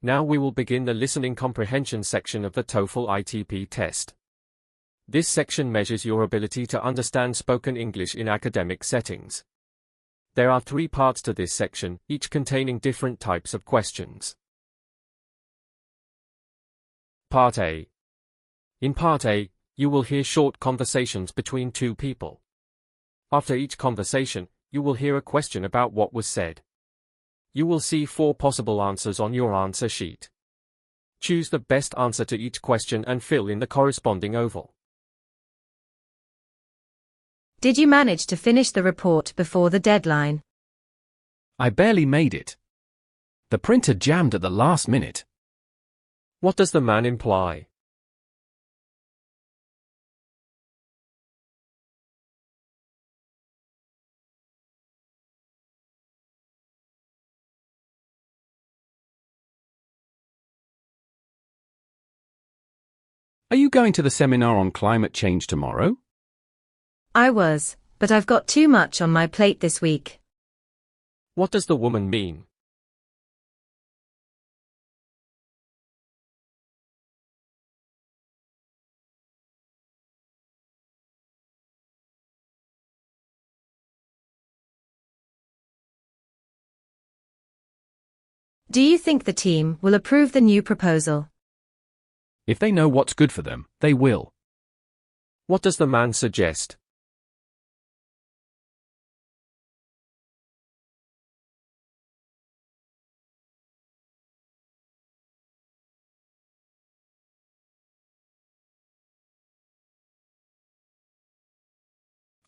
Now we will begin the listening comprehension section of the TOEFL ITP test. This section measures your ability to understand spoken English in academic settings. There are 3 parts to this section, each containing different types of questions. Part A. In Part A, you will hear short conversations between 2 people. After each conversation, you will hear a question about what was said. You will see 4 possible answers on your answer sheet. Choose the best answer to each question and fill in the corresponding oval. Did you manage to finish the report before the deadline? I barely made it. The printer jammed at the last minute. What does the man imply? Are you going to the seminar on climate change tomorrow? I was, but I've got too much on my plate this week. What does the woman mean? Do you think the team will approve the new proposal? If they know what's good for them, they will. What does the man suggest?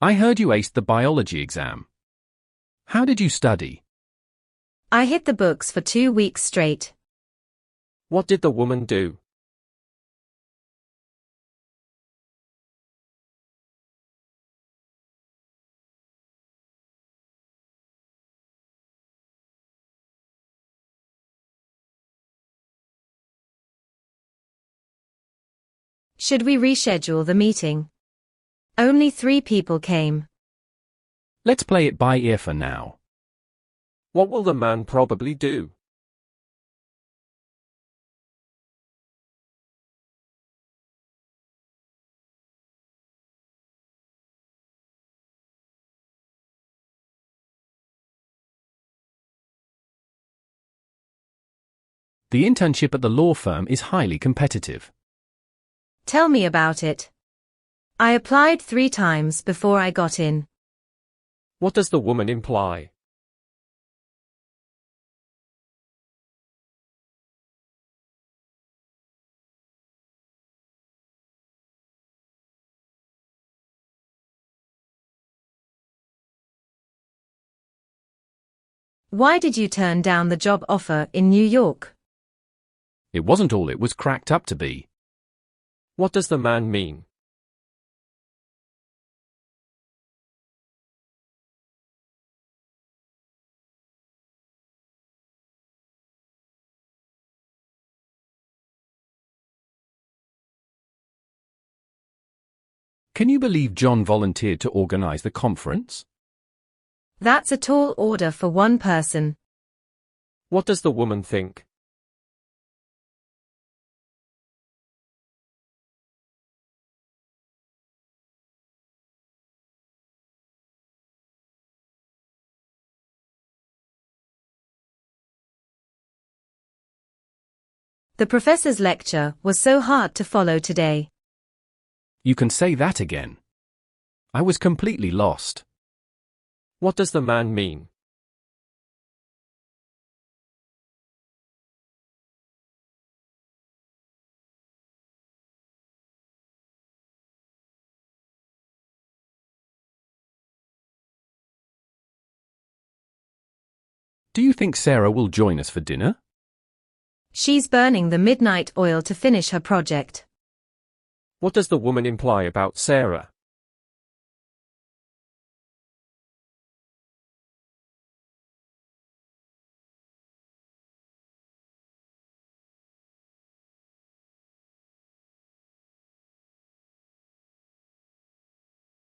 I heard you aced the biology exam. How did you study? I hit the books for 2 weeks straight. What did the woman do? Should we reschedule the meeting? Only 3 people came. Let's play it by ear for now. What will the man probably do? The internship at the law firm is highly competitive. Tell me about it. I applied 3 times before I got in. What does the woman imply? Why did you turn down the job offer in New York? It wasn't all it was cracked up to be. What does the man mean? Can you believe John volunteered to organize the conference? That's a tall order for one person. What does the woman think? The professor's lecture was so hard to follow today. You can say that again. I was completely lost. What does the man mean? Do you think Sarah will join us for dinner? She's burning the midnight oil to finish her project. What does the woman imply about Sarah?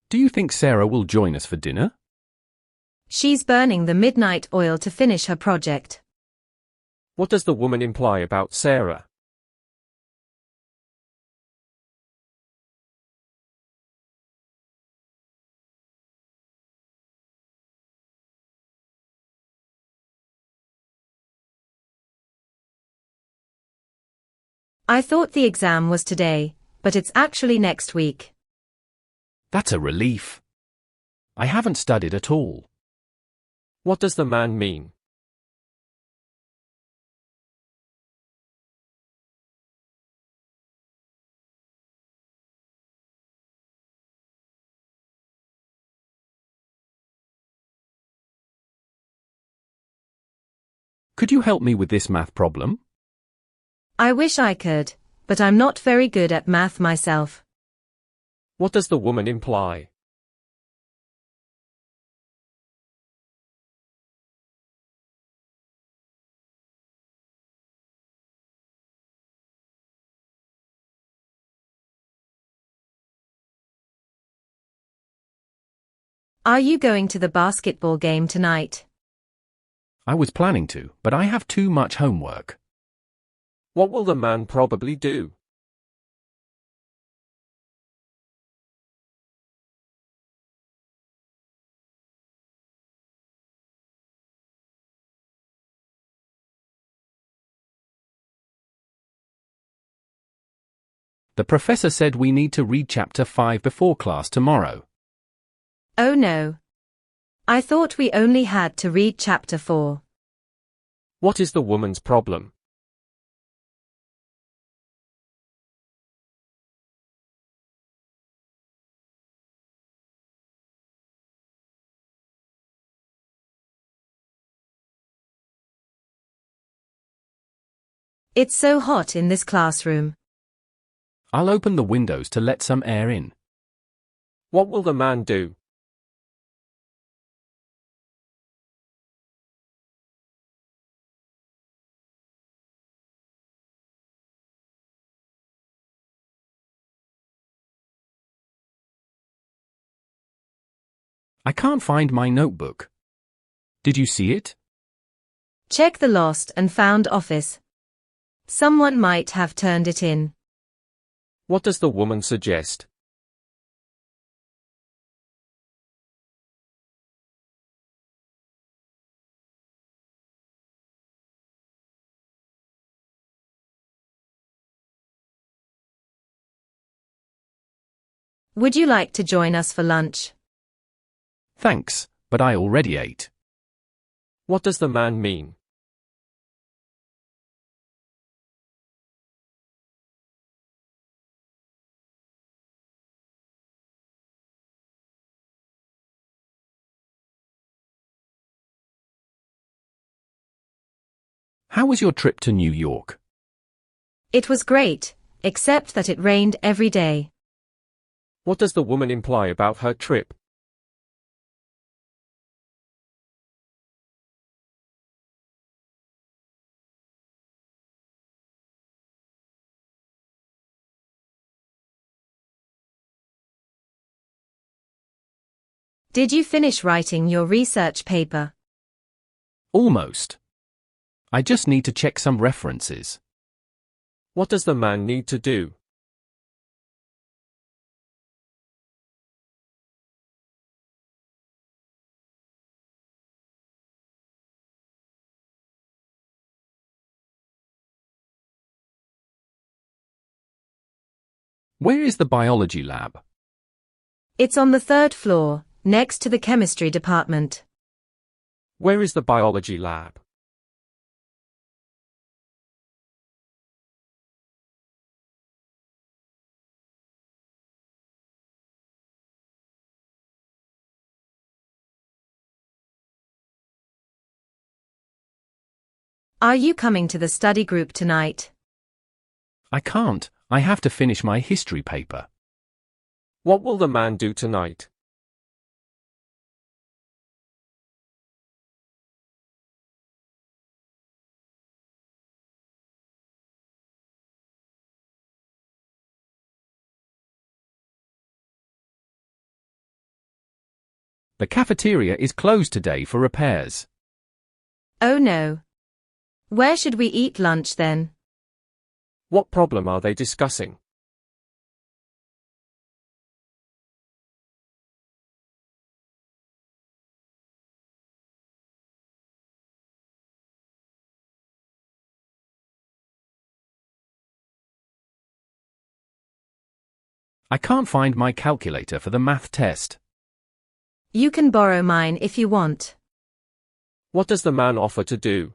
Do you think Sarah will join us for dinner? She's burning the midnight oil to finish her project. What does the woman imply about Sarah? I thought the exam was today, but it's actually next week. That's a relief. I haven't studied at all. What does the man mean? Could you help me with this math problem? I wish I could, but I'm not very good at math myself. What does the woman imply? Are you going to the basketball game tonight? I was planning to, but I have too much homework. What will the man probably do? The professor said we need to read chapter 5 before class tomorrow. Oh no. I thought we only had to read chapter 4. What is the woman's problem? It's so hot in this classroom. I'll open the windows to let some air in. What will the man do? I can't find my notebook. Did you see it? Check the lost and found office. Someone might have turned it in. What does the woman suggest? Would you like to join us for lunch? Thanks, but I already ate. What does the man mean? How was your trip to New York? It was great, except that it rained every day. What does the woman imply about her trip? Did you finish writing your research paper? Almost. I just need to check some references. What does the man need to do? Where is the biology lab? It's on the 3rd floor, next to the chemistry department. Where is the biology lab? Are you coming to the study group tonight? I can't. I have to finish my history paper. What will the man do tonight? The cafeteria is closed today for repairs. Oh no. Where should we eat lunch then? What problem are they discussing? I can't find my calculator for the math test. You can borrow mine if you want. What does the man offer to do?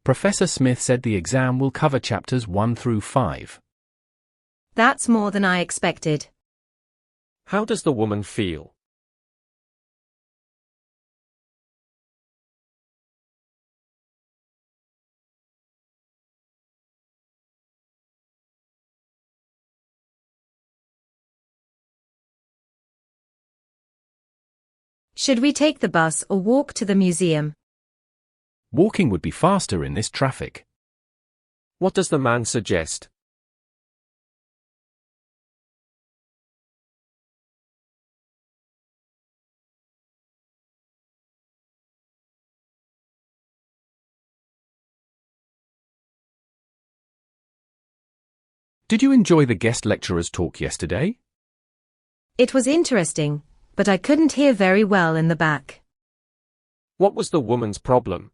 Professor Smith said the exam will cover chapters 1 through 5. That's more than I expected. How does the woman feel? Should we take the bus or walk to the museum? Walking would be faster in this traffic. What does the man suggest? Did you enjoy the guest lecturer's talk yesterday? It was interesting, but I couldn't hear very well in the back. What was the woman's problem?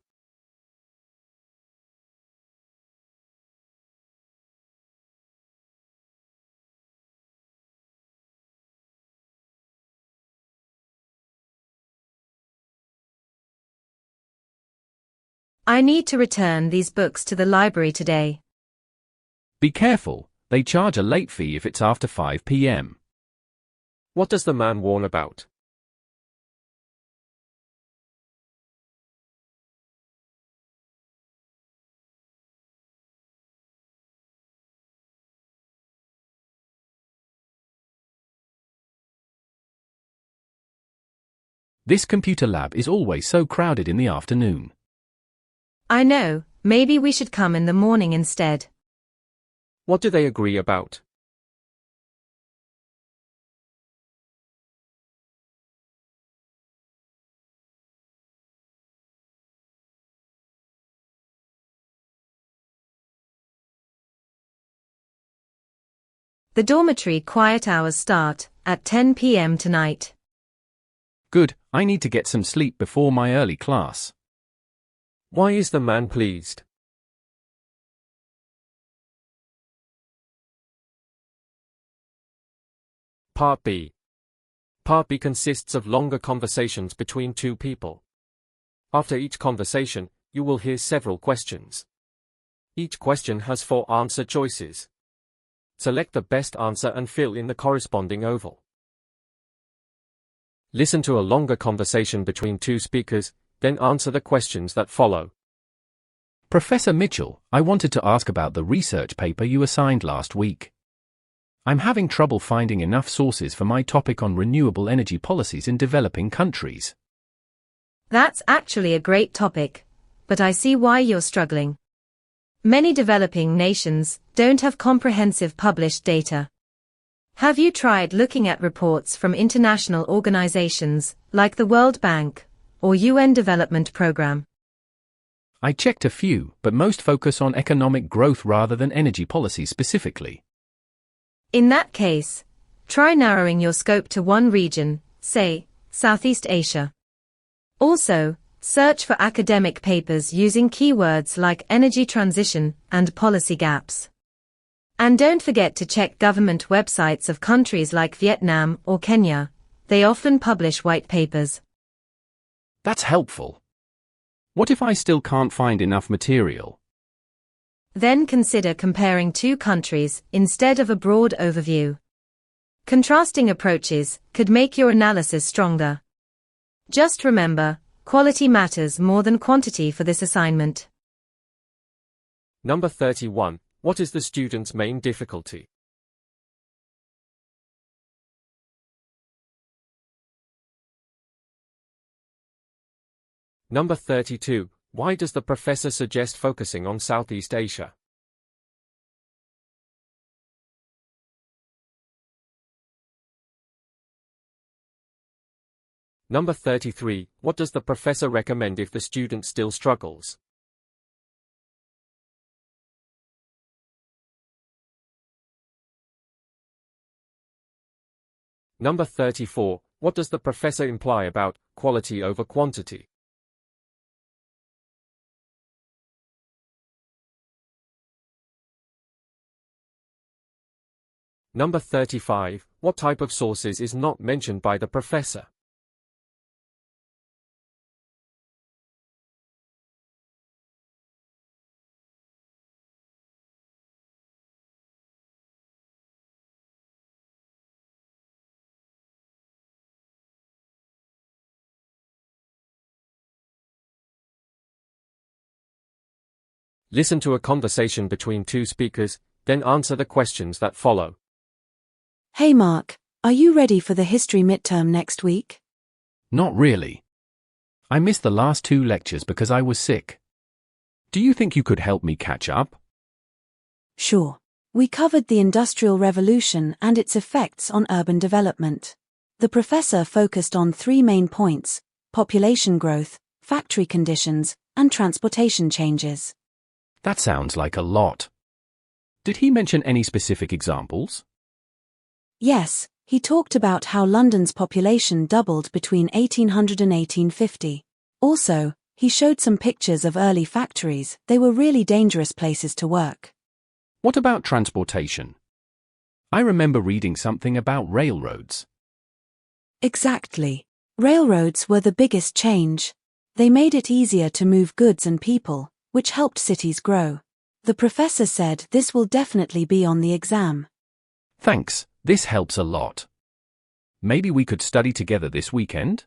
I need to return these books to the library today. Be careful, they charge a late fee if it's after 5 p.m. What does the man warn about? This computer lab is always so crowded in the afternoon. I know, maybe we should come in the morning instead. What do they agree about? The dormitory quiet hours start at 10 p.m. tonight. Good, I need to get some sleep before my early class. Why is the man pleased? Part B. Part B consists of longer conversations between two people. After each conversation, you will hear several questions. Each question has 4 answer choices. Select the best answer and fill in the corresponding oval. Listen to a longer conversation between two speakers, then answer the questions that follow. Professor Mitchell, I wanted to ask about the research paper you assigned last week. I'm having trouble finding enough sources for my topic on renewable energy policies in developing countries. That's actually a great topic, but I see why you're struggling. Many developing nations don't have comprehensive published data. Have you tried looking at reports from international organizations like the World Bank or UN Development Program? I checked a few, but most focus on economic growth rather than energy policy specifically. In that case, try narrowing your scope to one region, say, Southeast Asia. Also, search for academic papers using keywords like energy transition and policy gaps. And don't forget to check government websites of countries like Vietnam or Kenya. They often publish white papers. That's helpful. What if I still can't find enough material? Then consider comparing 2 countries instead of a broad overview. Contrasting approaches could make your analysis stronger. Just remember, quality matters more than quantity for this assignment. Number 31. What is the student's main difficulty? Number 32. Why does the professor suggest focusing on Southeast Asia? Number 33. What does the professor recommend if the student still struggles? Number 34. What does the professor imply about quality over quantity? Number 35. What type of sources is not mentioned by the professor? Listen to a conversation between two speakers, then answer the questions that follow. Hey Mark, are you ready for the history midterm next week? Not really. I missed the last 2 lectures because I was sick. Do you think you could help me catch up? Sure. We covered the Industrial Revolution and its effects on urban development. The professor focused on 3 main points: population growth, factory conditions, and transportation changes. That sounds like a lot. Did he mention any specific examples? Yes, he talked about how London's population doubled between 1800 and 1850. Also, he showed some pictures of early factories. They were really dangerous places to work. What about transportation? I remember reading something about railroads. Exactly. Railroads were the biggest change. They made it easier to move goods and people, which helped cities grow. The professor said this will definitely be on the exam. Thanks, this helps a lot. Maybe we could study together this weekend?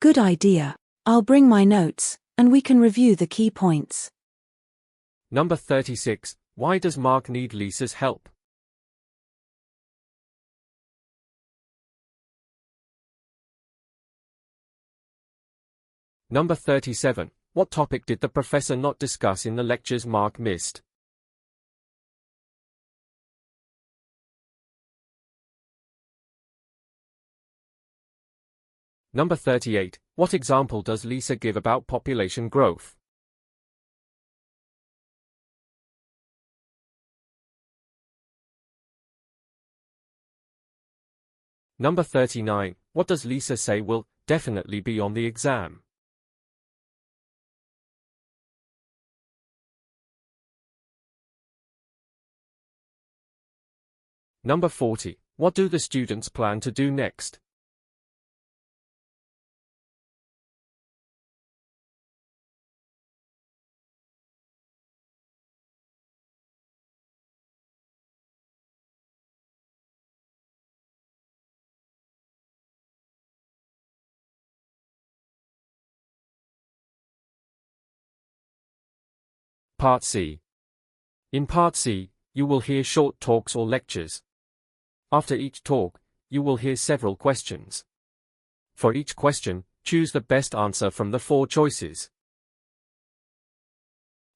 Good idea. I'll bring my notes, and we can review the key points. Number 36. Why does Mark need Lisa's help? Number 37. What topic did the professor not discuss in the lectures Mark missed? Number 38. What example does Lisa give about population growth? Number 39. What does Lisa say will definitely be on the exam? Number 40. What do the students plan to do next? Part C. In Part C, you will hear short talks or lectures. After each talk, you will hear several questions. For each question, choose the best answer from the 4 choices.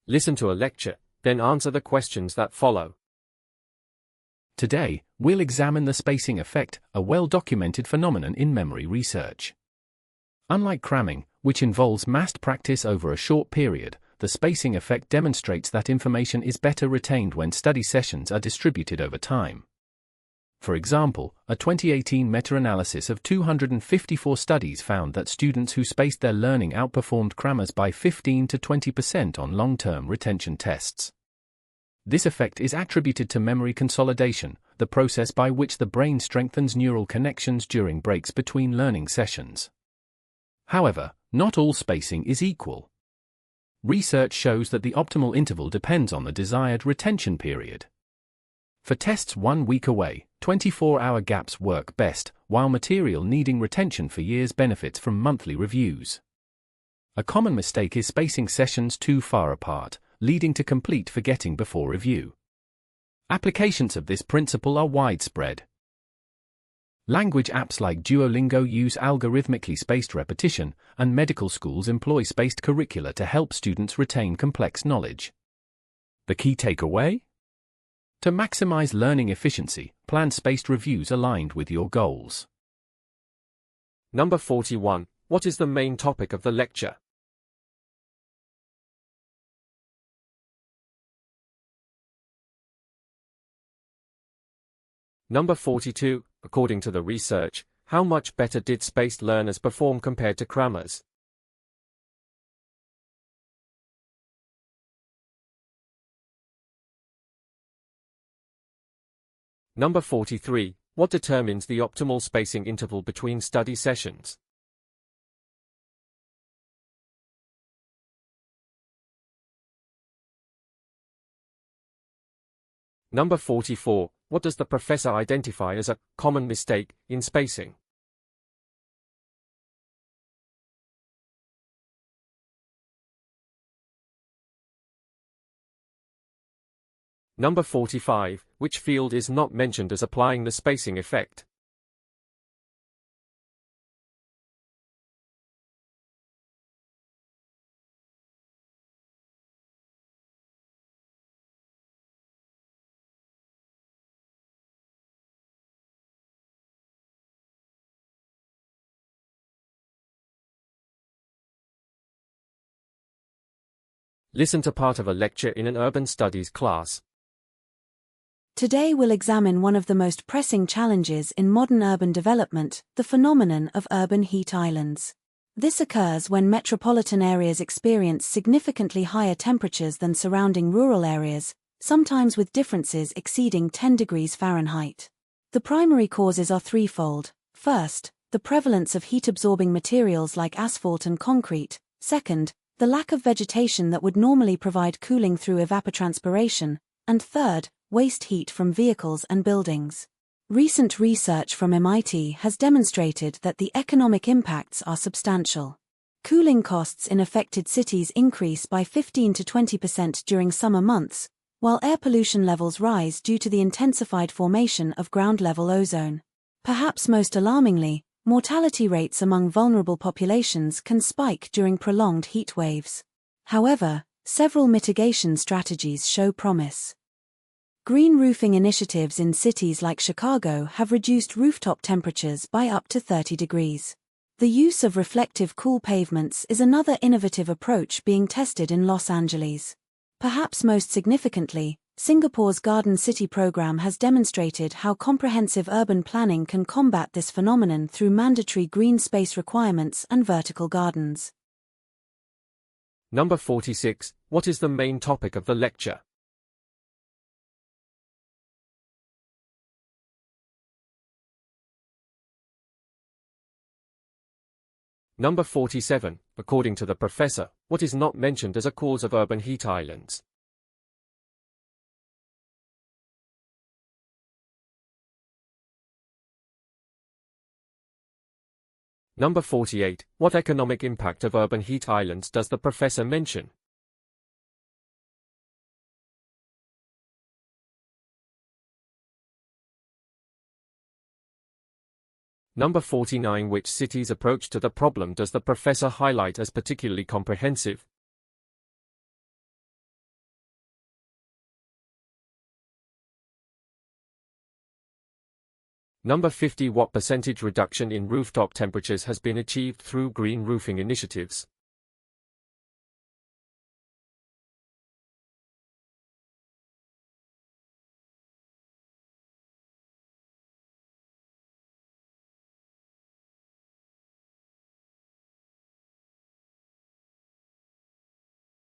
Listen to a lecture, then answer the questions that follow. Today, we'll examine the spacing effect, a well-documented phenomenon in memory research. Unlike cramming, which involves massed practice over a short period, the spacing effect demonstrates that information is better retained when study sessions are distributed over time. For example, a 2018 meta-analysis of 254 studies found that students who spaced their learning outperformed crammers by 15 to 20% on long-term retention tests. This effect is attributed to memory consolidation, the process by which the brain strengthens neural connections during breaks between learning sessions. However, not all spacing is equal. Research shows that the optimal interval depends on the desired retention period. For tests 1 week away, 24-hour gaps work best, while material needing retention for years benefits from monthly reviews. A common mistake is spacing sessions too far apart, leading to complete forgetting before review. Applications of this principle are widespread. Language apps like Duolingo use algorithmically spaced repetition, and medical schools employ spaced curricula to help students retain complex knowledge. The key takeaway? To maximize learning efficiency, plan spaced reviews aligned with your goals. Number 41. What is the main topic of the lecture? Number 42. According to the research, how much better did spaced learners perform compared to crammers? Number 43. What determines the optimal spacing interval between study sessions? Number 44. What does the professor identify as a common mistake in spacing? Number 45. Which field is not mentioned as applying the spacing effect? Listen to part of a lecture in an urban studies class. Today we'll examine one of the most pressing challenges in modern urban development, the phenomenon of urban heat islands. This occurs when metropolitan areas experience significantly higher temperatures than surrounding rural areas, sometimes with differences exceeding 10 degrees Fahrenheit. The primary causes are threefold. First, the prevalence of heat-absorbing materials like asphalt and concrete. Second, the lack of vegetation that would normally provide cooling through evapotranspiration. And third, waste heat from vehicles and buildings. Recent research from MIT has demonstrated that the economic impacts are substantial. Cooling costs in affected cities increase by 15 to 20% during summer months, while air pollution levels rise due to the intensified formation of ground-level ozone. Perhaps most alarmingly, mortality rates among vulnerable populations can spike during prolonged heat waves. However, several mitigation strategies show promise. Green roofing initiatives in cities like Chicago have reduced rooftop temperatures by up to 30 degrees. The use of reflective cool pavements is another innovative approach being tested in Los Angeles. Perhaps most significantly, Singapore's Garden City program has demonstrated how comprehensive urban planning can combat this phenomenon through mandatory green space requirements and vertical gardens. Number 46. What is the main topic of the lecture? Number 47. According to the professor, what is not mentioned as a cause of urban heat islands? Number 48. What economic impact of urban heat islands does the professor mention? Number 49. Which city's approach to the problem does the professor highlight as particularly comprehensive? Number 50. What percentage reduction in rooftop temperatures has been achieved through green roofing initiatives?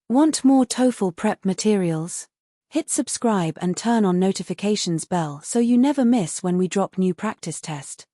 Want more TOEFL prep materials? Hit subscribe and turn on notifications bell so you never miss when we drop new practice test.